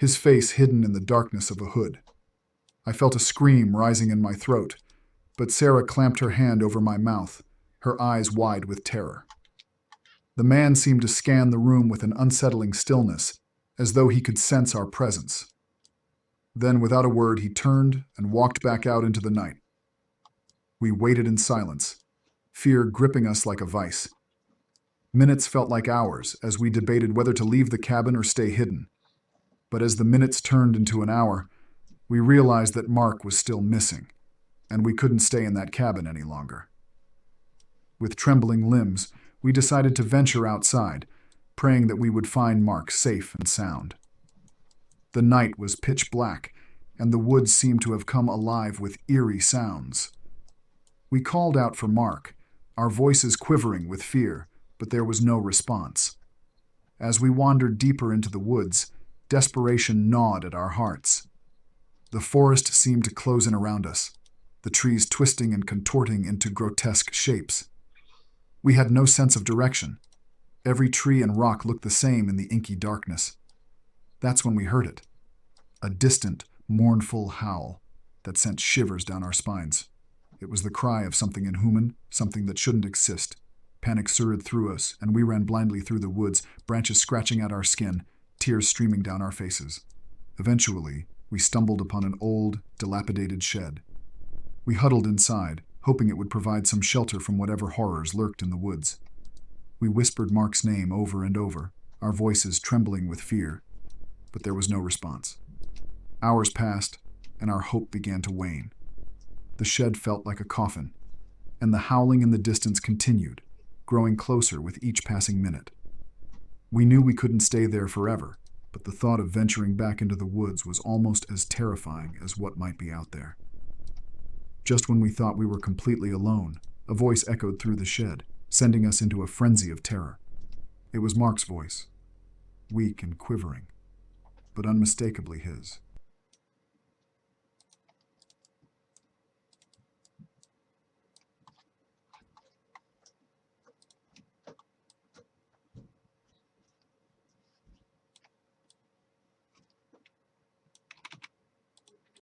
his face hidden in the darkness of a hood. I felt a scream rising in my throat, but Sarah clamped her hand over my mouth, her eyes wide with terror. The man seemed to scan the room with an unsettling stillness, as though he could sense our presence. Then, without a word, he turned and walked back out into the night. We waited in silence, fear gripping us like a vice. Minutes felt like hours as we debated whether to leave the cabin or stay hidden. But as the minutes turned into an hour, we realized that Mark was still missing, and we couldn't stay in that cabin any longer. With trembling limbs, we decided to venture outside, praying that we would find Mark safe and sound. The night was pitch black, and the woods seemed to have come alive with eerie sounds. We called out for Mark, our voices quivering with fear, but there was no response. As we wandered deeper into the woods, desperation gnawed at our hearts. The forest seemed to close in around us, the trees twisting and contorting into grotesque shapes. We had no sense of direction. Every tree and rock looked the same in the inky darkness. That's when we heard it. A distant, mournful howl that sent shivers down our spines. It was the cry of something inhuman, something that shouldn't exist. Panic surged through us, and we ran blindly through the woods, branches scratching at our skin, tears streaming down our faces. Eventually, we stumbled upon an old, dilapidated shed. We huddled inside, hoping it would provide some shelter from whatever horrors lurked in the woods. We whispered Mark's name over and over, our voices trembling with fear, but there was no response. Hours passed, and our hope began to wane. The shed felt like a coffin, and the howling in the distance continued, growing closer with each passing minute. We knew we couldn't stay there forever, but the thought of venturing back into the woods was almost as terrifying as what might be out there. Just when we thought we were completely alone, a voice echoed through the shed, sending us into a frenzy of terror. It was Mark's voice, weak and quivering, but unmistakably his.